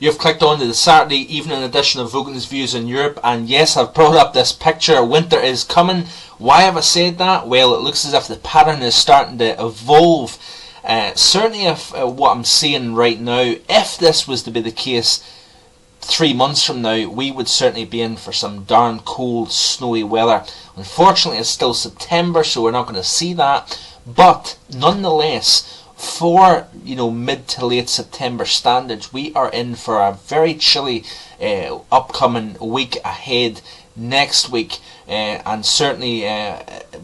You've clicked on to the Saturday evening edition of Vogan's Views in Europe, and yes, I've brought up this picture. Winter is coming. Why have I said that? Well, it looks as if the pattern is starting to evolve. Certainly if what I'm seeing right now, if this was to be the case 3 months from now, we would certainly be in for some darn cold, snowy weather. Unfortunately, it's still September, so we're not going to see that. But nonetheless, for mid to late September standards, we are in for a very chilly upcoming week ahead next week, and certainly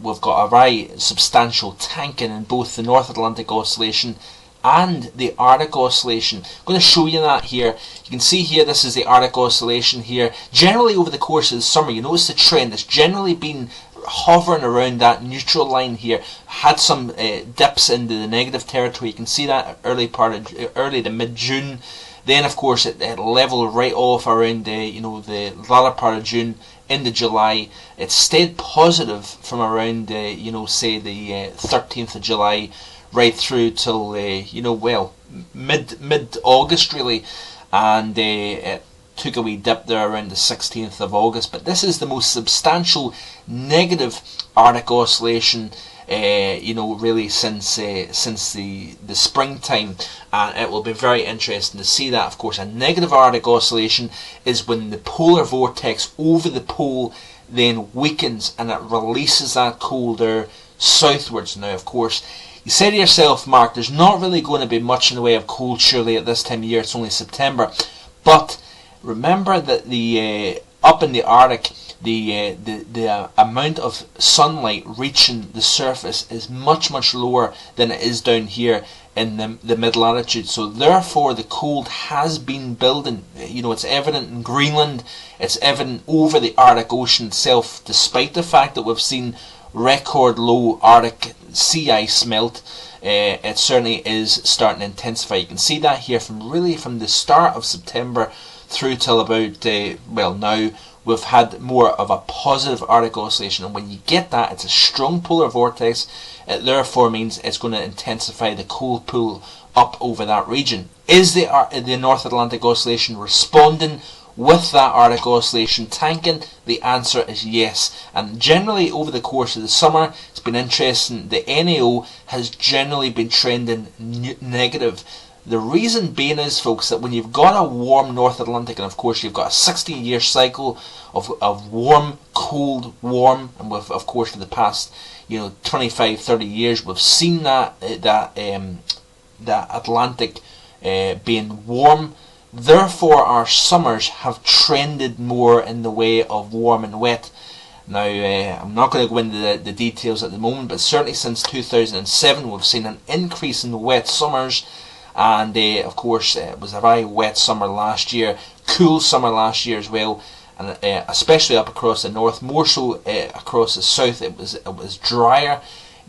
we've got a very substantial tanking in both the North Atlantic Oscillation and the Arctic Oscillation. I'm going to show you that here. You can see here, this is the Arctic Oscillation here. Generally over the course of the summer, you notice the trend has generally been hovering around that neutral line here. Had some dips into the negative territory. You can see that early to mid-June. Then of course it leveled right off around the latter part of June into July. It stayed positive from around say the 13th of July right through till mid August really, and it took a wee dip there around the 16th of August. But this is the most substantial negative Arctic Oscillation really since the springtime, and it will be very interesting to see that. Of course, a negative Arctic Oscillation is when the polar vortex over the pole then weakens and it releases that cold air southwards. Now of course, you say to yourself, Mark, there's not really going to be much in the way of cold surely at this time of year. It's only September. But remember that the up in the Arctic, the amount of sunlight reaching the surface is much lower than it is down here in the mid-latitude. So therefore the cold has been building. It's evident in Greenland, it's evident over the Arctic Ocean itself, despite the fact that we've seen record low Arctic sea ice melt. It certainly is starting to intensify. You can see that here from the start of September through till about now we've had more of a positive Arctic Oscillation, and when you get that, it's a strong polar vortex. It therefore means it's going to intensify the cold pool up over that region. Is the North Atlantic Oscillation responding with that Arctic Oscillation tanking? The answer is yes. And generally over the course of the summer, it's been interesting, the NAO has generally been trending negative. The reason being is, folks, that when you've got a warm North Atlantic, and of course you've got a 60-year cycle of warm, cold, warm, and with, of course, for the past 25-30 years, we've seen that Atlantic being warm. Therefore, our summers have trended more in the way of warm and wet. Now, I'm not going to go into the details at the moment, but certainly since 2007, we've seen an increase in wet summers. And of course, it was a very wet summer last year, cool summer last year as well, and especially up across the north, more so across the south. It was drier,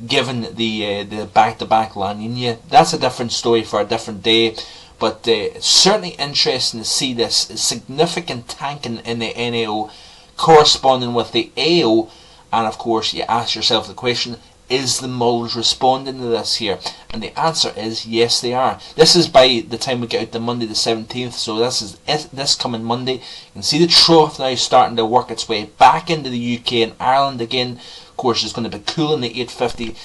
given the back-to-back La Nina. That's a different story for a different day. But it's certainly interesting to see this significant tanking in the NAO corresponding with the AO. And of course, you ask yourself the question, is the moles responding to this here? And the answer is yes, they are. This is by the time we get out to Monday the 17th, so this is this coming Monday. You can see the trough now starting to work its way back into the UK and Ireland again. Of course, it's going to be cool in the 850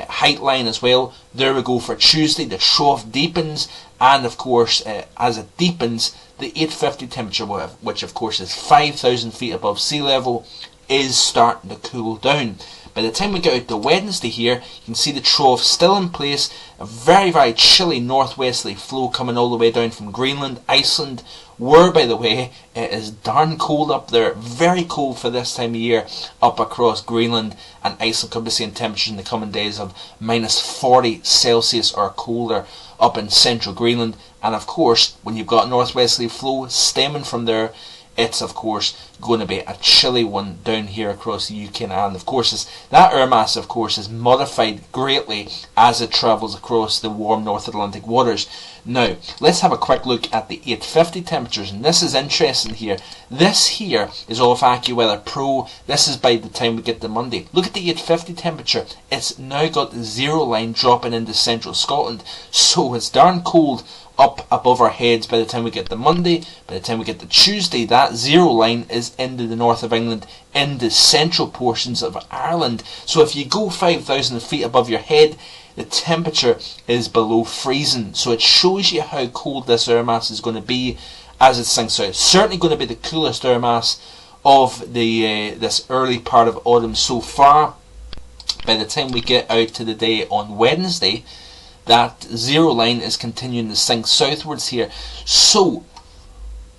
height line as well. There we go for Tuesday. The trough deepens, and of course, as it deepens, the 850 temperature, which of course is 5,000 feet above sea level, is starting to cool down. By the time we get out to Wednesday here, you can see the trough still in place. A very, very chilly northwesterly flow coming all the way down from Greenland, Iceland, where, by the way, it is darn cold up there. Very cold for this time of year up across Greenland and Iceland. Could be seeing temperatures in the coming days of minus 40 Celsius or colder up in central Greenland. And of course, when you've got northwesterly flow stemming from there, it's of course going to be a chilly one down here across the UK and Ireland. Of course, that air mass, of course, is modified greatly as it travels across the warm North Atlantic waters. Now, let's have a quick look at the 850 temperatures, and this is interesting here. This here is off AccuWeather Pro. This is by the time we get to Monday. Look at the 850 temperature. It's now got the zero line dropping into central Scotland, so it's darn cold up above our heads by the time we get to Monday. By the time we get to Tuesday, that zero line is into the north of England, in the central portions of Ireland. So if you go 5,000 feet above your head, the temperature is below freezing. So it shows you how cold this air mass is going to be as it sinks out. It's certainly going to be the coolest air mass of this early part of autumn so far. By the time we get out to the day on Wednesday, that zero line is continuing to sink southwards here. So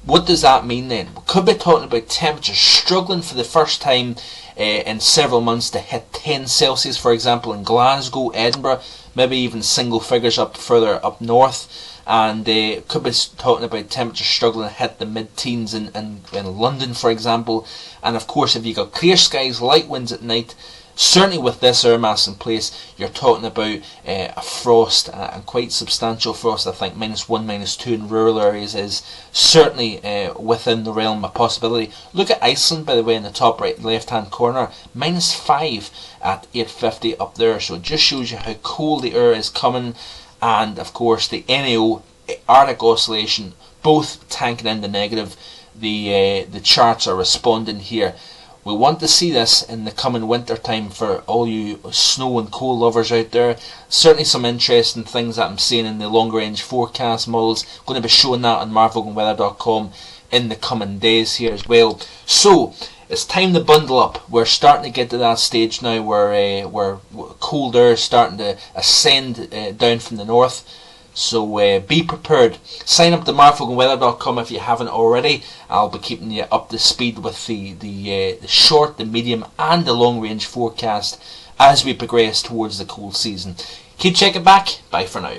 what does that mean then? We could be talking about temperatures struggling for the first time in several months to hit 10 Celsius, for example, in Glasgow, Edinburgh, maybe even single figures up further up north. And could be talking about temperatures struggling to hit the mid-teens in London, for example. And of course, if you've got clear skies, light winds at night, certainly with this air mass in place, you're talking about a frost, and quite substantial frost. I think -1, -2 in rural areas is certainly within the realm of possibility. Look at Iceland, by the way, in the top right left hand corner, -5 at 850 up there. So it just shows you how cold the air is coming. And of course the NAO, Arctic Oscillation, both tanking in the negative. The charts are responding here. We want to see this in the coming winter time for all you snow and cold lovers out there. Certainly some interesting things that I'm seeing in the long range forecast models. I'm going to be showing that on markvaughanweather.com in the coming days here as well. So it's time to bundle up. We're starting to get to that stage now where cold air is starting to ascend down from the north. So be prepared. Sign up to markvaughanweather.com if you haven't already. I'll be keeping you up to speed with the short, the medium and the long range forecast as we progress towards the cold season. Keep checking back. Bye for now.